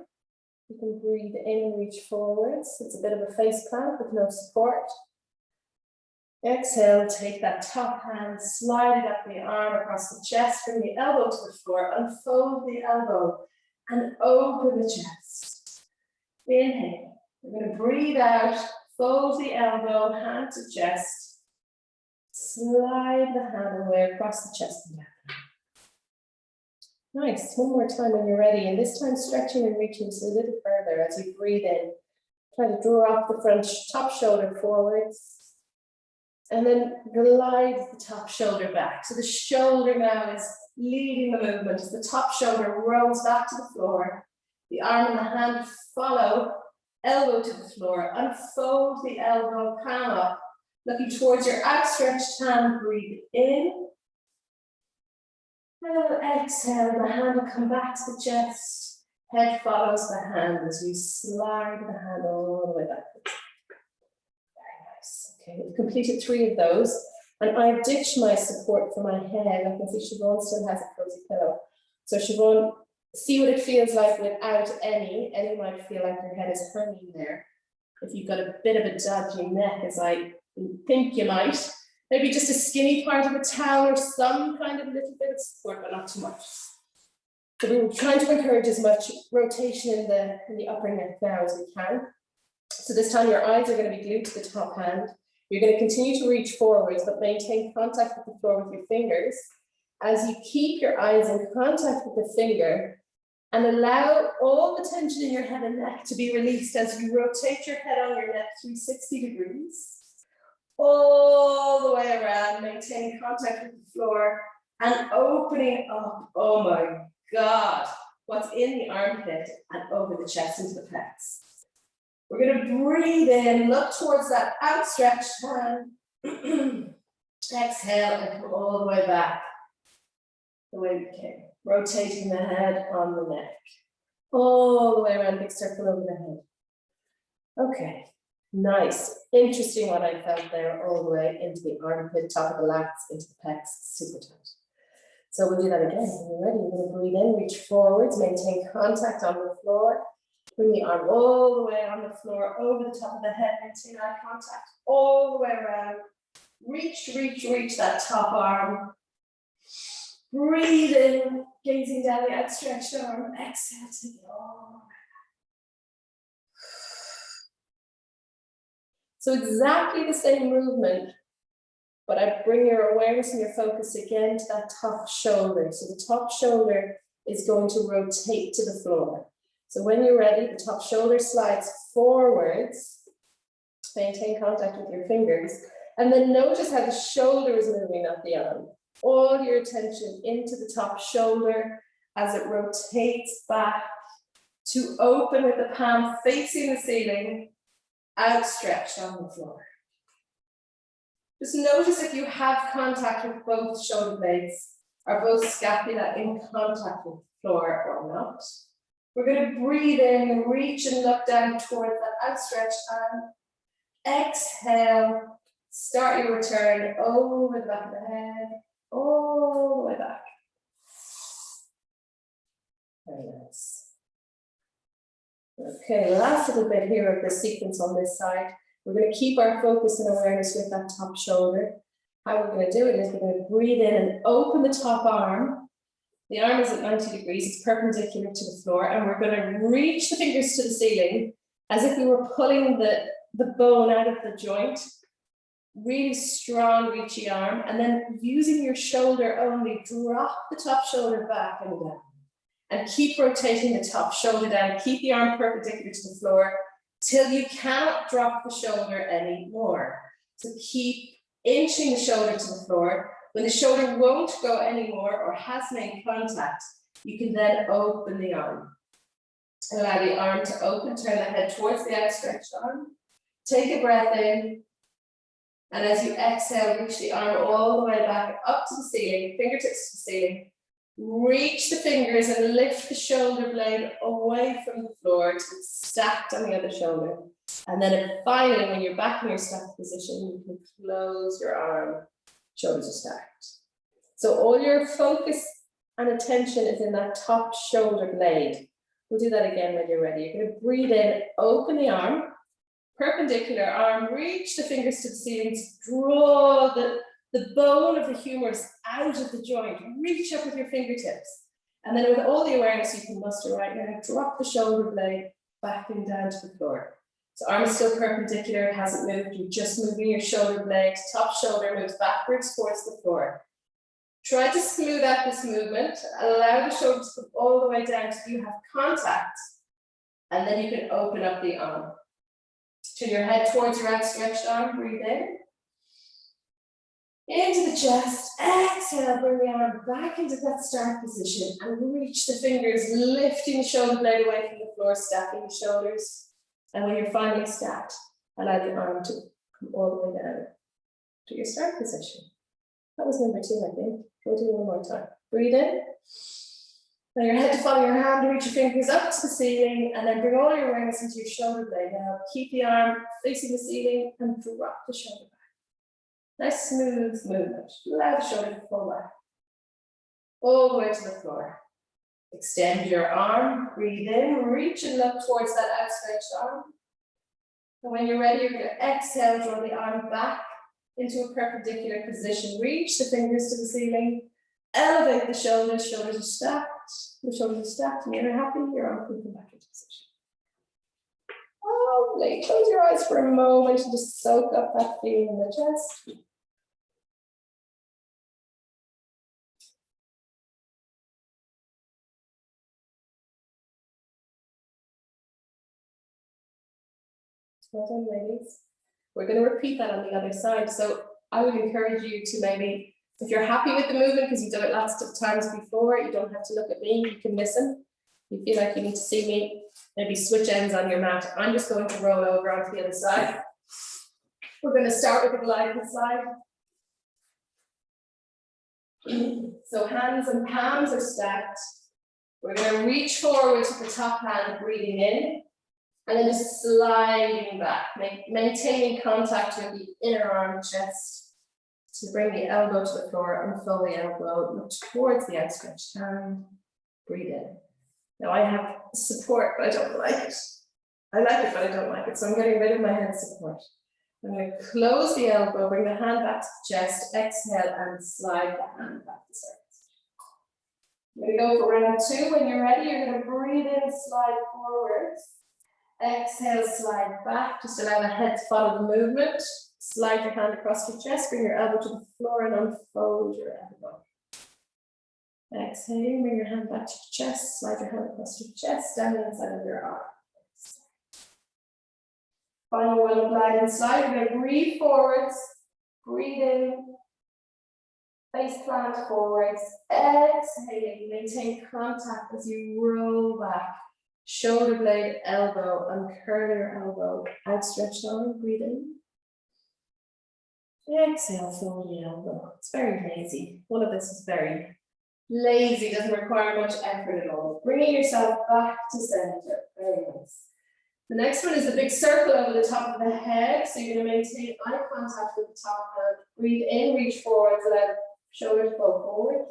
You can breathe in, reach forwards. It's a bit of a face plant with no support. Exhale, take that top hand, slide it up the arm across the chest, bring the elbow to the floor, unfold the elbow, and open the chest. Inhale. We're going to breathe out, fold the elbow, hand to chest, slide the hand away across the chest and down. Nice. One more time when you're ready, and this time stretching and reaching just a little further as you breathe in. Try to draw up the front top shoulder forwards, and then glide the top shoulder back. So the shoulder now is leading the movement as the top shoulder rolls back to the floor. The arm and the hand follow, elbow to the floor. Unfold the elbow, palm up, looking towards your outstretched hand. Breathe in. And exhale, the hand will come back to the chest. Head follows the hand as you slide the hand all the way back. Very nice. Okay, we've completed 3 of those. And I've ditched my support for my head. I can see Siobhan still has a cozy pillow. So Siobhan, see what it feels like without any. Any might feel like your head is hanging there. If you've got a bit of a dodgy neck, as I think you might, maybe just a skinny part of a towel or some kind of little bit of support, but not too much. So we're trying to encourage as much rotation in the upper neck now as we can. So this time your eyes are going to be glued to the top hand. You're going to continue to reach forwards, but maintain contact with the floor with your fingers. As you keep your eyes in contact with the finger, and allow all the tension in your head and neck to be released as you rotate your head on your neck 360 degrees. All the way around, maintaining contact with the floor and opening up, oh my God, what's in the armpit and over the chest into the pecs. We're going to breathe in, look towards that outstretched hand. Exhale and come all the way back the way we came. Rotating the head on the neck. All the way around, big circle over the head. Okay, nice. Interesting what I felt there, all the way into the armpit, top of the lats, into the pecs, super tight. So we'll do that again. When you're ready, you're going to breathe in, reach forwards, maintain contact on the floor. Bring the arm all the way on the floor, over the top of the head, maintain eye contact, all the way around. Reach, reach, reach that top arm. Breathe in, gazing down the outstretched arm. Exhale, take it all the way back. So exactly the same movement, but I bring your awareness and your focus again to that top shoulder. So the top shoulder is going to rotate to the floor. So when you're ready, the top shoulder slides forwards. Maintain contact with your fingers. And then notice how the shoulder is moving, not the arm. All your attention into the top shoulder as it rotates back to open with the palm facing the ceiling, outstretched on the floor. Just notice if you have contact with both shoulder blades, are both scapula in contact with the floor or not. We're going to breathe in, reach and look down towards that outstretched arm. Exhale, start your return over the back of the head, all the way back. Very nice. Okay, last little bit here of the sequence on this side. We're going to keep our focus and awareness with that top shoulder. How we're going to do it is we're going to breathe in and open the top arm. The arm is at 90 degrees, it's perpendicular to the floor, and we're going to reach the fingers to the ceiling as if we were pulling the bone out of the joint. Really strong, reachy arm, and then using your shoulder only, drop the top shoulder back and down. And keep rotating the top shoulder down, keep the arm perpendicular to the floor till you cannot drop the shoulder anymore. So keep inching the shoulder to the floor. When the shoulder won't go anymore or has made contact, you can then open the arm. Allow the arm to open, turn the head towards the outstretched arm. Take a breath in. And as you exhale, reach the arm all the way back up to the ceiling, fingertips to the ceiling. Reach the fingers and lift the shoulder blade away from the floor to stacked on the other shoulder. And then finally, when you're back in your stacked position, you can close your arm, shoulders are stacked. So all your focus and attention is in that top shoulder blade. We'll do that again when you're ready. You're going to breathe in, open the arm, perpendicular arm, reach the fingers to the ceiling, draw the bone of the humerus out of the joint, reach up with your fingertips. And then with all the awareness you can muster right now, drop the shoulder blade back and down to the floor. So arm is still perpendicular, it hasn't moved, you're just moving your shoulder blade, top shoulder moves backwards towards the floor. Try to smooth out this movement, allow the shoulder to come all the way down till you have contact, and then you can open up the arm. Turn your head towards your outstretched arm, breathe in. Into the chest, exhale, bring the arm back into that start position and reach the fingers, lifting the shoulder blade away from the floor, stacking the shoulders. And when you're finally stacked, allow the arm to come all the way down to your start position. That was number 2, I think. We'll do one more time. Breathe in. Now your head to follow your hand, reach your fingers up to the ceiling, and then bring all your awareness into your shoulder blade. Now keep the arm facing the ceiling and drop the shoulder back. Nice smooth movement. Allow the shoulder to fall back. All the way to the floor. Extend your arm, breathe in, reach and look towards that outstretched arm. And when you're ready, you're going to exhale, draw the arm back into a perpendicular position. Reach the fingers to the ceiling. Elevate the shoulders, shoulders are stacked. The shoulders are stacked, and you're happy, your arm can come back into position. Lovely. Close your eyes for a moment and just soak up that feeling in the chest. Well done, ladies. We're going to repeat that on the other side. So I would encourage you to maybe, if you're happy with the movement, because you've done it lots of times before, you don't have to look at me, you can listen. You feel like you need to see me, maybe switch ends on your mat. I'm just going to roll over onto the other side. We're going to start with a gliding slide. So hands and palms are stacked. We're going to reach forward to the top hand, breathing in. And then just sliding back, maintaining contact with the inner arm chest to bring the elbow to the floor, unfold the elbow, look towards the outstretched hand, breathe in. Now I have support, but I don't like it. I like it, but I don't like it. So I'm getting rid of my head support. I'm going to close the elbow, bring the hand back to the chest, exhale and slide the hand back to the surface. I'm going to go for round 2. When you're ready, you're going to breathe in, slide forwards. Exhale, slide back, just allow the head to follow the movement. Slide your hand across your chest, bring your elbow to the floor and unfold your elbow. Exhale, bring your hand back to your chest, slide your hand across your chest, down the inside of your arm. Final one, glide and slide. You're going to breathe forwards, breathe in, face plant forwards, exhaling, maintain contact as you roll back. Shoulder blade, elbow, uncurl your elbow, outstretched arm, breathe in. Exhale, fold the elbow. It's very lazy. One of this is very lazy, doesn't require much effort at all. Bringing yourself back to center, very nice. The next one is a big circle over the top of the head. So you're going to maintain eye contact with the top hand. Breathe in, reach forwards, allow the shoulders to go forward.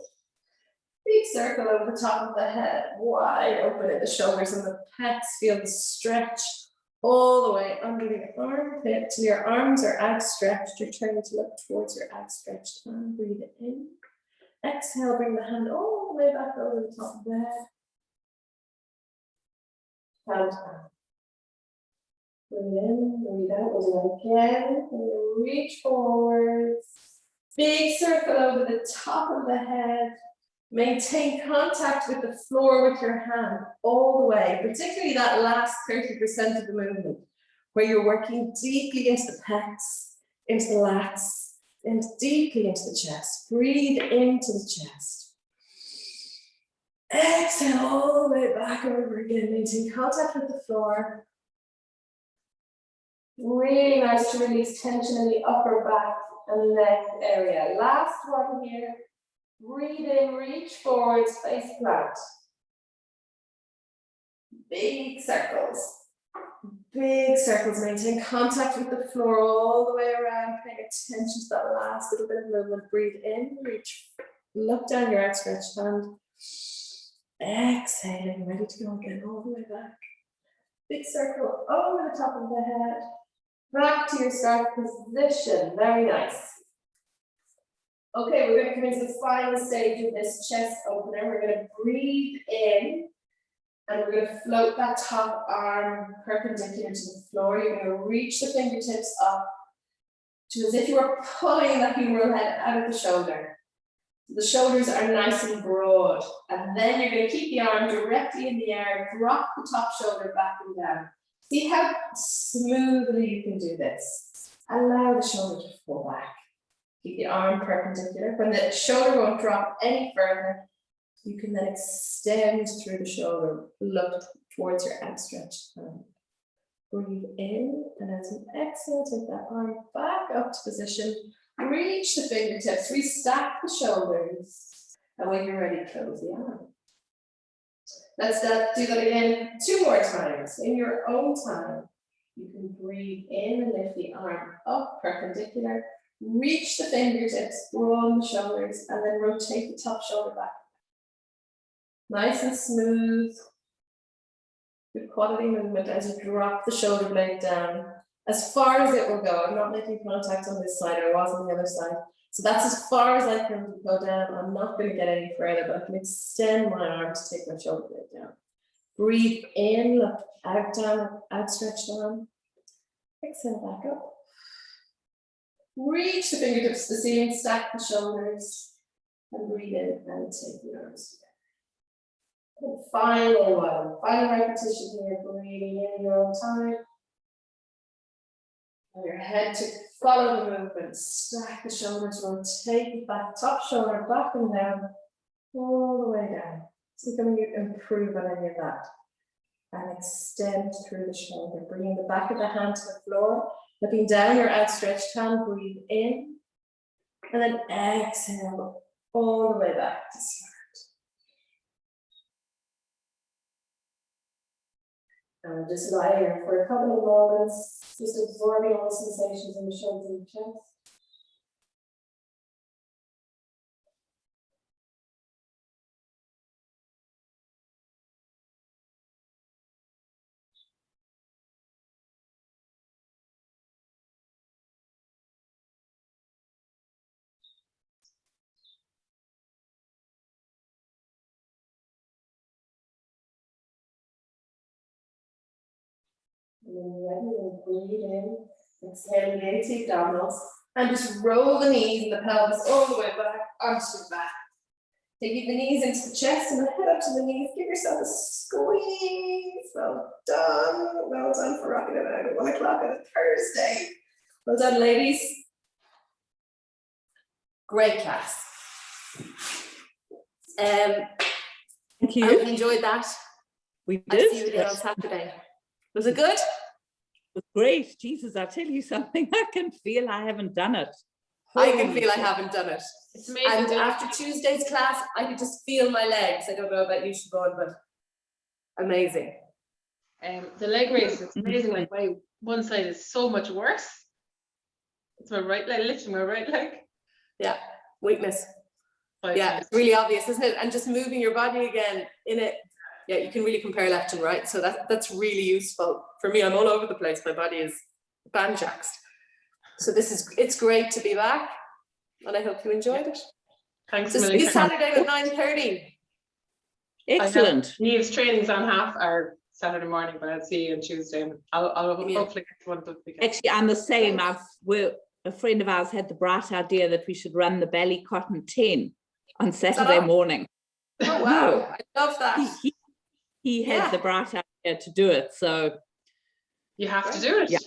Big circle over the top of the head, wide open at the shoulders and the pecs. Feel the stretch all the way under the armpit till your arms are outstretched. You're turning to look towards your outstretched hand. Breathe in. Exhale, bring the hand all the way back over the top of the head. Hand down. Breathe in, breathe out, we'll do that again. Reach forwards. Big circle over the top of the head. Maintain contact with the floor with your hand all the way, particularly that last 30% of the movement, where you're working deeply into the pecs, into the lats, and deeply into the chest. Breathe into the chest. Exhale all the way back over again. Maintain contact with the floor. Really nice to release tension in the upper back and neck area. Last one here. Breathe in, reach forwards, face plant. Big circles. Big circles. Maintain contact with the floor all the way around. Paying attention to that last little bit of movement. Breathe in, reach. Look down your outstretched hand. Exhaling, ready to go again, all the way back. Big circle over the top of the head. Back to your start position. Very nice. Okay, we're going to come into the final stage of this chest opener. We're going to breathe in and we're going to float that top arm perpendicular to the floor. You're going to reach the fingertips up to as if you were pulling the humeral head out of the shoulder. The shoulders are nice and broad. And then you're going to keep the arm directly in the air, drop the top shoulder back and down. See how smoothly you can do this. Allow the shoulder to fall back. Keep the arm perpendicular. When the shoulder won't drop any further, you can then extend through the shoulder, look towards your outstretched hand. Breathe in, and as you exhale, take that arm back up to position. Reach the fingertips, restack the shoulders, and when you're ready, close the arm. Let's do that again 2 more times. In your own time, you can breathe in and lift the arm up perpendicular. Reach the fingertips, broaden the shoulders, and then rotate the top shoulder back. Nice and smooth. Good quality movement as you drop the shoulder blade down. As far as it will go. I'm not making contact on this side, I was on the other side. So that's as far as I can go down. I'm not going to get any further, but I can extend my arm to take my shoulder blade down. Breathe in, look out, down, outstretched arm. Exhale back up. Reach the fingertips to the ceiling, stack the shoulders, and breathe in and take the arms together. And final one, final repetition here, breathing in your own time. And your head to follow the movement, stack the shoulders, rotate the back, top shoulder back and down, all the way down. So can you improve on any of that? And extend through the shoulder, bringing the back of the hand to the floor, looking down your outstretched hand, breathe in, and then exhale all the way back to start. And just lie here for a couple of moments, just absorbing all the sensations in the shoulders and the chest. And then ready, and breathe in, exhale, engage the abdominals, and just roll the knees and the pelvis all the way back onto the back. Taking the knees into the chest and the head up to the knees, give yourself a squeeze. Well done for rocking it out at 1 o'clock on a Thursday. Well done, ladies. Great class. Thank I you. hope you enjoyed that. We I'll did. see you again on Saturday. Was it good? It was great. Jesus, I'll tell you something. I can feel I haven't done it. I can feel I haven't done it. It's amazing. And after Tuesday's class, I could just feel my legs. I don't know about you, Siobhan, but amazing. The leg raise, it's amazing. Like my one side is so much worse. It's my right leg, lifting my right leg. Yeah, weakness. But Yeah, it's really obvious, isn't it? And just moving your body again in it. Yeah, you can really compare left and right. So that's really useful. For me, I'm all over the place. My body is banjaxed. So it's great to be back. And I hope you enjoyed it. Thanks, So see Millie. you Saturday at 9:30. Excellent. Neve's trainings on half our Saturday morning, but I'll see you on Tuesday. And I'll hopefully get one of the weekend. Actually, I'm the same. A friend of ours had the bright idea that we should run the Belly Cotton 10 on Saturday morning. Oh wow, I love that. He had the bright idea to do it. So You have to do it. Yeah.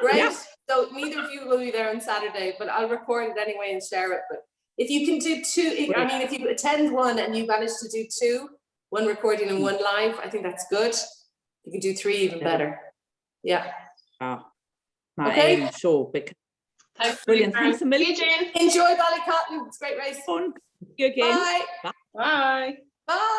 Great. Yeah. So neither of you will be there on Saturday, but I'll record it anyway and share it. But if you can do two, I mean, if you attend one and you manage to do two, one recording and one live, I think that's good. You can do 3, even better. Yeah. my Okay. aim, sure. Because Thanks, brilliant. Millie. Thanks a million. See you, Jane. Enjoy Ballycotton. It's a great race. Fun. See you again. Bye. Bye. Bye.